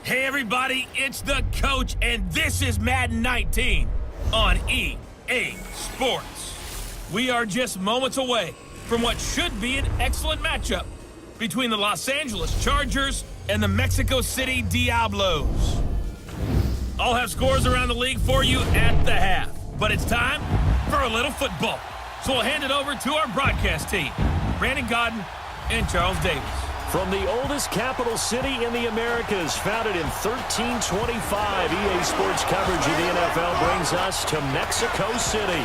Hey everybody, it's the coach, and this is Madden 19 on EA Sports. We are just moments away from what should be an excellent matchup between the Los Angeles Chargers and the Mexico City Diablos. I'll have scores around the league for you at the half, but it's time for a little football. So we'll hand it over to our broadcast team, Brandon Godden and Charles Davis. From the oldest capital city in the Americas, founded in 1325, EA Sports coverage of the NFL brings us to Mexico City.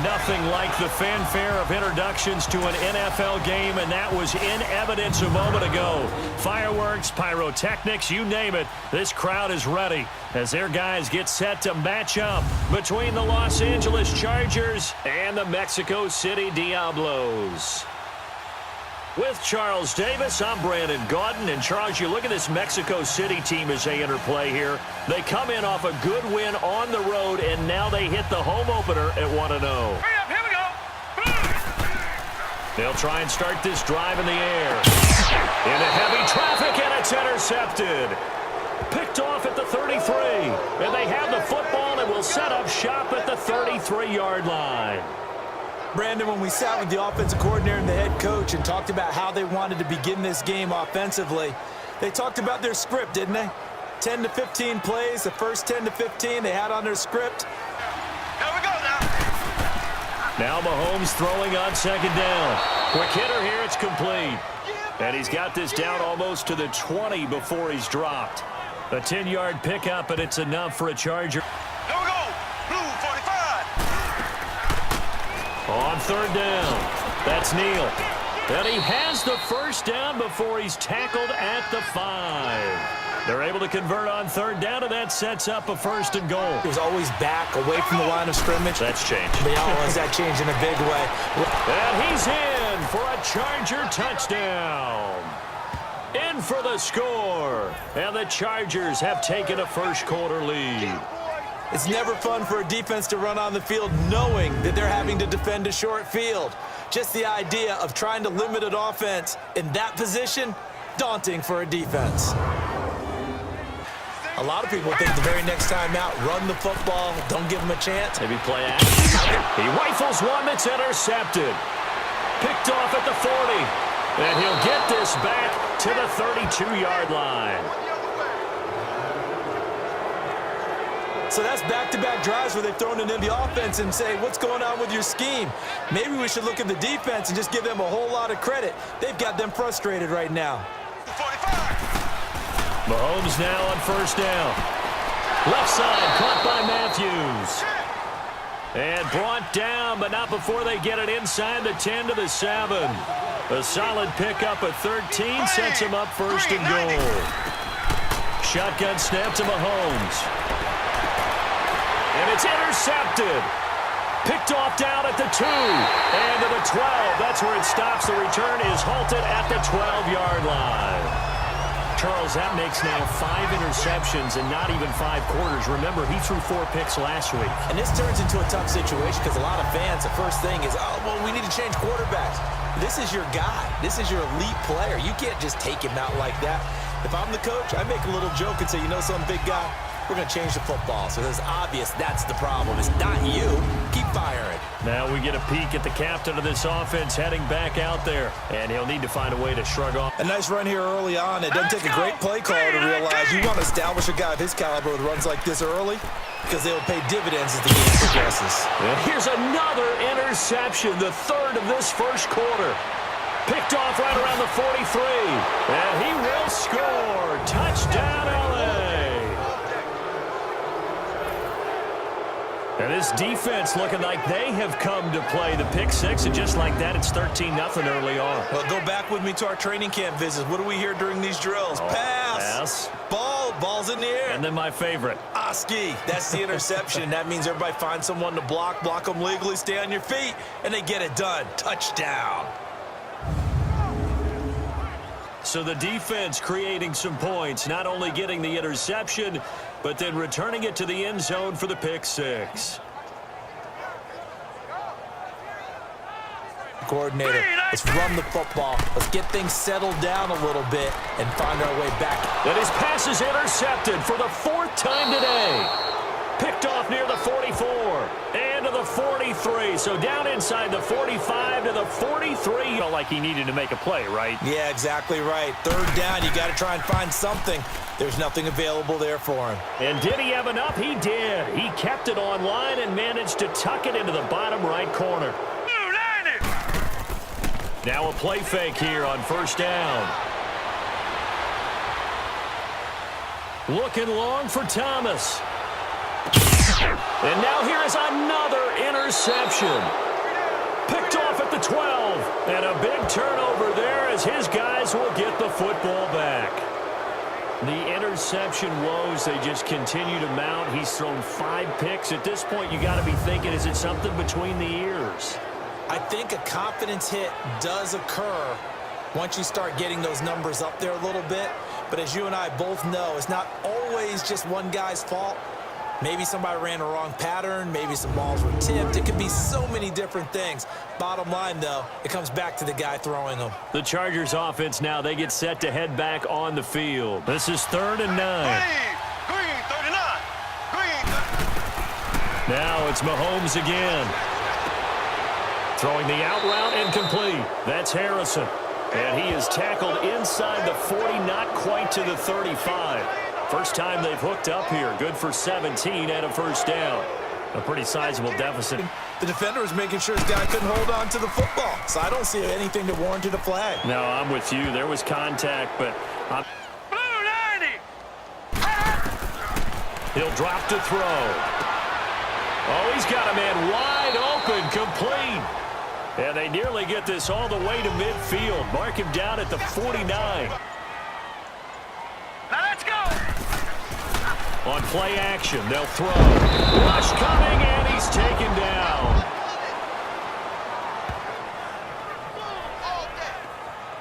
Nothing like the fanfare of introductions to an NFL game, and that was in evidence a moment ago. Fireworks, pyrotechnics, you name it, this crowd is ready as their guys get set to match up between the Los Angeles Chargers and the Mexico City Diablos. With Charles Davis, I'm Brandon Godden. And Charles, you look at this Mexico City team as they interplay here. They come in off a good win on the road, and now they hit the home opener at 1-0. Here we go. They'll try and start this drive in the air. Into heavy traffic, and it's intercepted. Picked off at the 33. And they have the football and will set up shop at the 33-yard line. Brandon, when we sat with the offensive coordinator and the head coach and talked about how they wanted to begin this game offensively, they talked about their script, didn't they? 10 to 15 plays, the first 10 to 15 they had on their script. Here we go now. Now Mahomes throwing on second down. Quick hitter here, it's complete. And he's got this down almost to the 20 before he's dropped. A 10-yard pickup, and it's enough for a Charger. Here we go. Blue 45. On third down, that's Neal. And he has the first down before he's tackled at the 5. They're able to convert on third down, and that sets up a first and goal. He was always back, away from the line of scrimmage. That's changed. But has that changed in a big way. And he's in for a Charger touchdown. In for the score. And the Chargers have taken a first quarter lead. It's never fun for a defense to run on the field knowing that they're having to defend a short field. Just the idea of trying to limit an offense in that position, daunting for a defense. A lot of people think the very next time out, run the football, don't give them a chance. Maybe play action. He rifles one that's intercepted. Picked off at the 40. And he'll get this back to the 32-yard line. So that's back-to-back drives where they've thrown it in the offense and say, what's going on with your scheme? Maybe we should look at the defense and just give them a whole lot of credit. They've got them frustrated right now. 45. Mahomes now on first down. Left side, caught by Matthews. And brought down, but not before they get it inside the 10 to the 7. A solid pickup at 13 sets him up first and goal. Shotgun snap to Mahomes. And it's intercepted. Picked off down at the 2. And to the 12. That's where it stops. The return is halted at the 12-yard line. Charles, that makes now 5 interceptions and not even 5 quarters. Remember, he threw 4 picks last week. And this turns into a tough situation because a lot of fans, the first thing is, oh, well, we need to change quarterbacks. This is your guy. This is your elite player. You can't just take him out like that. If I'm the coach, I make a little joke and say, you know, some big guy, we're going to change the football. So it's obvious that's the problem. It's not you. Keep firing. Now we get a peek at the captain of this offense heading back out there. And he'll need to find a way to shrug off. A nice run here early on. It doesn't take a great play caller to realize you want to establish a guy of his caliber with runs like this early because they will pay dividends as the game progresses. And here's another interception, the third of this first quarter. Picked off right around the 43. And he will score. Touchdown, LA. And this defense looking like they have come to play the pick six, and just like that, it's 13-0 early on. Well, go back with me to our training camp visits. What do we hear during these drills? Pass. Ball's in the air. And then my favorite. Oski. That's the interception. That means everybody finds someone to block them legally, stay on your feet, and they get it done. Touchdown. So the defense creating some points, not only getting the interception, but then returning it to the end zone for the pick six. Coordinator, let's run the football. Let's get things settled down a little bit and find our way back. And his pass is intercepted for the 4th time today. Picked off near the 44 and to the 43. So down inside the 45 to the 43. Felt like he needed to make a play, right? Yeah, exactly right. 3rd down, you got to try and find something. There's nothing available there for him. And did he have enough? He did. He kept it on line and managed to tuck it into the bottom right corner. Now a play fake here on 1st down. Looking long for Thomas. And now here is another interception. Picked off at the 12. And a big turnover there as his guys will get the football back. The interception woes, they just continue to mount. He's thrown 5 picks. At this point, you got to be thinking, is it something between the ears? I think a confidence hit does occur once you start getting those numbers up there a little bit. But as you and I both know, it's not always just one guy's fault. Maybe somebody ran a wrong pattern. Maybe some balls were tipped. It could be so many different things. Bottom line, though, it comes back to the guy throwing them. The Chargers offense now, they get set to head back on the field. This is 3rd and 9. Green, 39. Green. Now it's Mahomes again. Throwing the out route incomplete. That's Harrison. And he is tackled inside the 40, not quite to the 35. First time they've hooked up here. Good for 17 and a 1st down. A pretty sizable deficit. The defender was making sure his guy couldn't hold on to the football. So I don't see anything that warranted a flag. No, I'm with you. There was contact, but Blue 90. he'll drop to throw. Oh, he's got a man wide open, complete. And they nearly get this all the way to midfield. Mark him down at the 49. Now let's go. On play action, they'll throw. Rush coming, and he's taken down.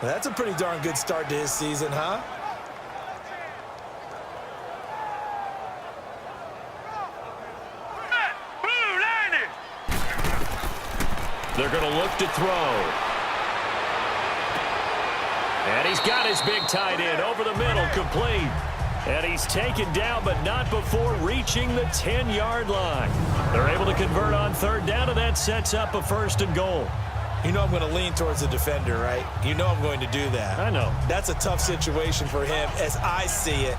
That's a pretty darn good start to his season, huh? Blue 90. They're going to look to throw. And he's got his big tight end over the middle, complete. And he's taken down, but not before reaching the 10-yard line. They're able to convert on 3rd down, and that sets up a 1st and goal. You know I'm going to lean towards the defender, right? You know I'm going to do that. I know. That's a tough situation for him as I see it.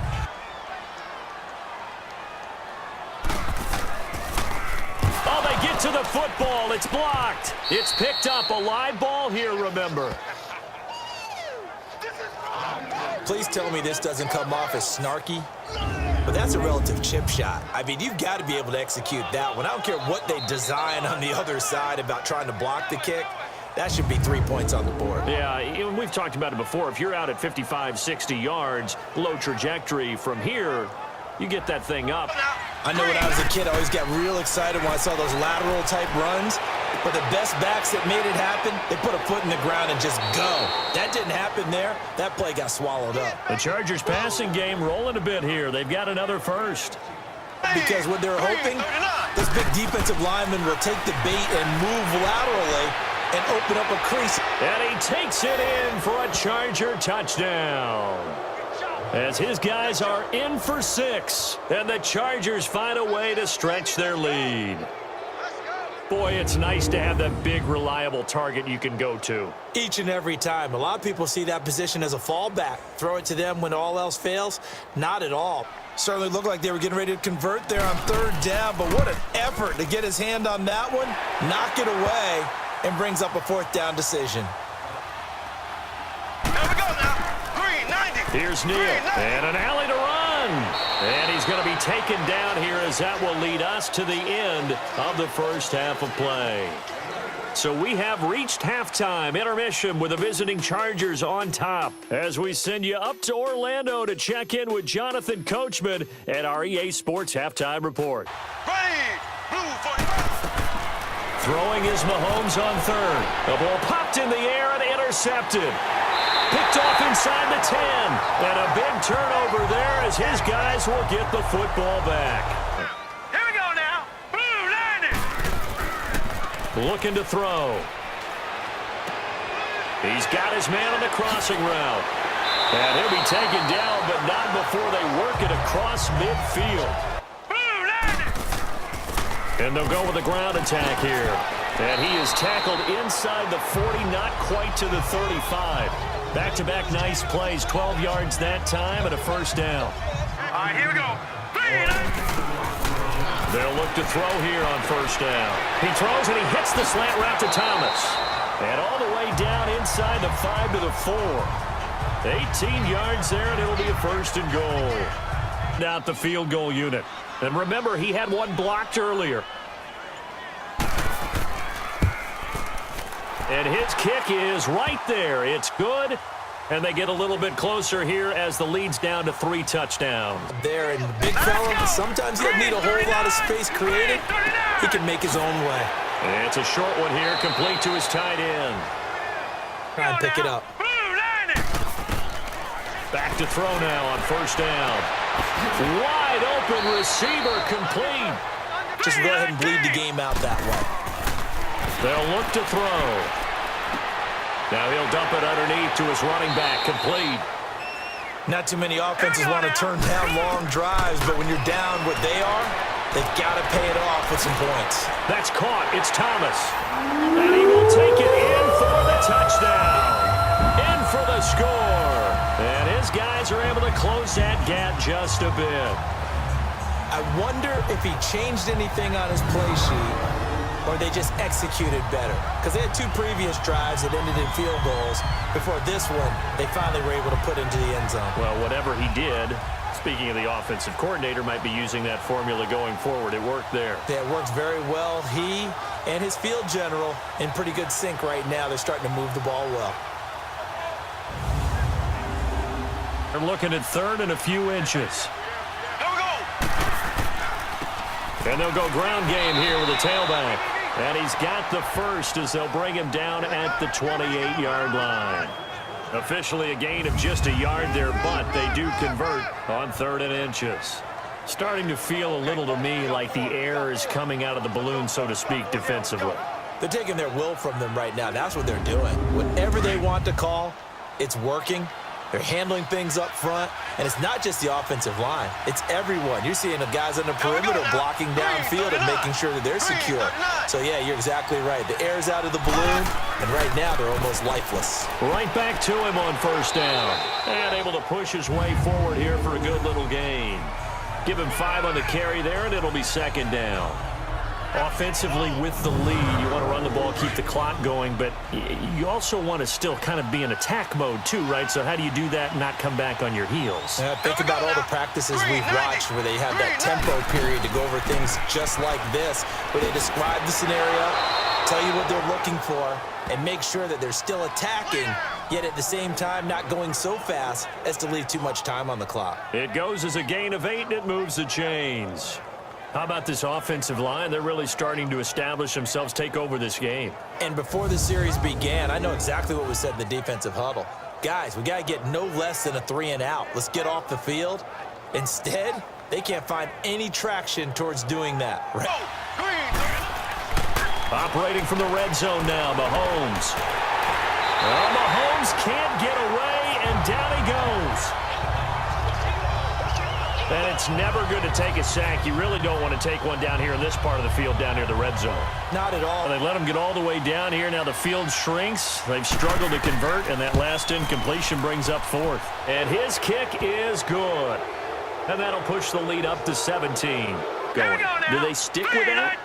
Oh, they get to the football. It's blocked. It's picked up. A live ball here, remember. Please tell me this doesn't come off as snarky, but that's a relative chip shot. I mean, you've got to be able to execute that one. I don't care what they design on the other side about trying to block the kick. That should be 3 points on the board. Yeah, we've talked about it before. If you're out at 55, 60 yards, low trajectory from here, you get that thing up. I know when I was a kid, I always got real excited when I saw those lateral type runs. But the best backs that made it happen, they put a foot in the ground and just go. That didn't happen there. That play got swallowed up. The Chargers passing game rolling a bit here. They've got another 1st. Because what they're hoping, this big defensive lineman will take the bait and move laterally and open up a crease. And he takes it in for a Charger touchdown. As his guys are in for 6. And the Chargers find a way to stretch their lead. Boy, it's nice to have that big, reliable target you can go to. Each and every time. A lot of people see that position as a fallback. Throw it to them when all else fails. Not at all. Certainly looked like they were getting ready to convert there on 3rd down, but what an effort to get his hand on that one, knock it away, and brings up a 4th down decision. There we go now. Green 90. Here's Neal, and an alley to run. And he's going to be taken down here as that will lead us to the end of the 1st half of play. So we have reached halftime intermission with the visiting Chargers on top as we send you up to Orlando to check in with Jonathan Coachman at our EA Sports Halftime Report. Ready. Blue 45. Throwing is Mahomes on 3rd. The ball popped in the air and intercepted. Picked off inside the 10. And a big turnover there as his guys will get the football back. Here we go now. Blue 90. Looking to throw. He's got his man on the crossing route. And he'll be taken down, but not before they work it across midfield. And they'll go with a ground attack here. And he is tackled inside the 40, not quite to the 35. Back-to-back nice plays, 12 yards that time and a first down. All right, here we go. They'll look to throw here on first down. He throws and he hits the slant route to Thomas. And all the way down inside the 5 to the 4. 18 yards there, and it'll be a first and goal. Out the field goal unit. And remember, he had one blocked earlier. And his kick is right there. It's good. And they get a little bit closer here as the lead's down to 3 touchdowns. There, and big fella, sometimes he doesn't need a whole lot of space created. He can make his own way. And it's a short one here, complete to his tight end. Try and pick it up. Back to throw now on first down. Wide open receiver, complete. Just go ahead and bleed the game out that way. They'll look to throw. Now he'll dump it underneath to his running back, complete. Not too many offenses want to turn down long drives, but when you're down what they are, they've got to pay it off with some points. That's caught. It's Thomas. And he will take it in for the touchdown. In for the score. And his guys are able to close that gap just a bit. I wonder if he changed anything on his play sheet or they just executed better. Because they had 2 previous drives that ended in field goals. Before this one, they finally were able to put into the end zone. Well, whatever he did, speaking of the offensive coordinator, might be using that formula going forward. It worked there. Yeah, it works very well. He and his field general in pretty good sync right now. They're starting to move the ball well. They're looking at 3rd and a few inches. Here we go. And they'll go ground game here with a tailback. And he's got the first as they'll bring him down at the 28-yard line. Officially a gain of just a yard there, but they do convert on 3rd and inches. Starting to feel a little to me like the air is coming out of the balloon, so to speak, defensively. They're taking their will from them right now. That's what they're doing. Whatever they want to call, it's working. They're handling things up front, and it's not just the offensive line. It's everyone. You're seeing the guys on the perimeter blocking downfield and making sure that they're secure. So, yeah, you're exactly right. The air's out of the balloon, and right now they're almost lifeless. Right back to him on first down. And able to push his way forward here for a good little gain. Give him 5 on the carry there, and it'll be 2nd down. Offensively with the lead, you want to run the ball, keep the clock going, but you also want to still kind of be in attack mode too, right? So how do you do that and not come back on your heels? Think about all the practices we've watched where they have that tempo period to go over things just like this, where they describe the scenario, tell you what they're looking for, and make sure that they're still attacking, yet at the same time not going so fast as to leave too much time on the clock. It goes as a gain of 8, and it moves the chains. How about this offensive line? They're really starting to establish themselves, take over this game. And before the series began, I know exactly what was said in the defensive huddle. Guys, we got to get no less than a 3 and out. Let's get off the field. Instead, they can't find any traction towards doing that. Right? Operating from the red zone now, Mahomes. Well, Mahomes can't get away, and down he goes. And it's never good to take a sack. You really don't want to take one down here in this part of the field, down near the red zone. Not at all. They let him get all the way down here. Now the field shrinks. They've struggled to convert, and that last incompletion brings up 4th. And his kick is good. And that'll push the lead up to 17. Going. Do they stick with that?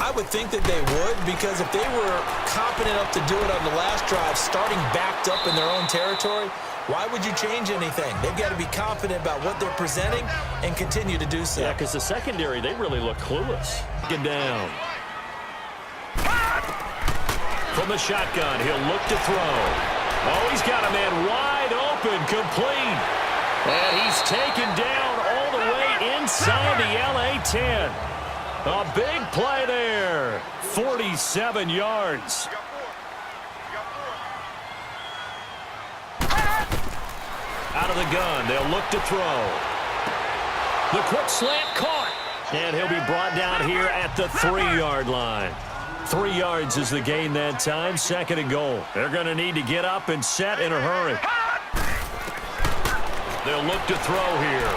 I would think that they would, because if they were confident enough to do it on the last drive, starting backed up in their own territory, why would you change anything? They've got to be confident about what they're presenting and continue to do so. Yeah, because the secondary, they really look clueless. Get down. From the shotgun, he'll look to throw. Oh, he's got a man wide open, complete. And he's taken down all the way inside the LA 10. A big play there. 47 yards. Out of the gun, they'll look to throw. The quick slant caught. And he'll be brought down here at the 3-yard line. 3 yards is the gain that time, 2nd and goal. They're going to need to get up and set in a hurry. They'll look to throw here.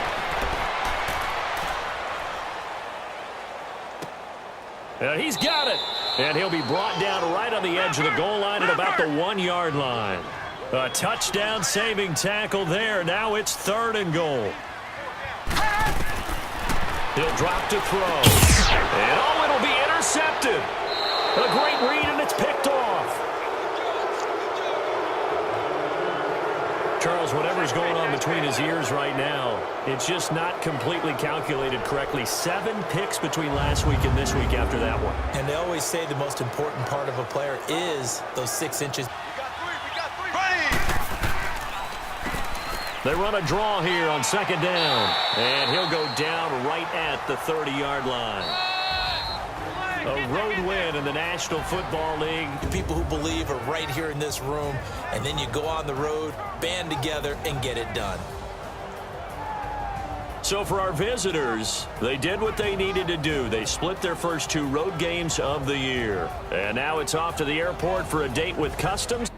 And he's got it. And he'll be brought down right on the edge of the goal line at about the 1-yard line. A touchdown-saving tackle there. Now it's 3rd and goal. He'll drop to throw. And oh, it'll be intercepted. A great read, and it's picked off. Charles, whatever's going on between his ears right now, it's just not completely calculated correctly. 7 picks between last week and this week after that one. And they always say the most important part of a player is those 6 inches. They run a draw here on 2nd down. And he'll go down right at the 30-yard line. A road win in the National Football League. The people who believe are right here in this room, and then you go on the road, band together, and get it done. So for our visitors, they did what they needed to do. They split their first 2 road games of the year. And now it's off to the airport for a date with Customs.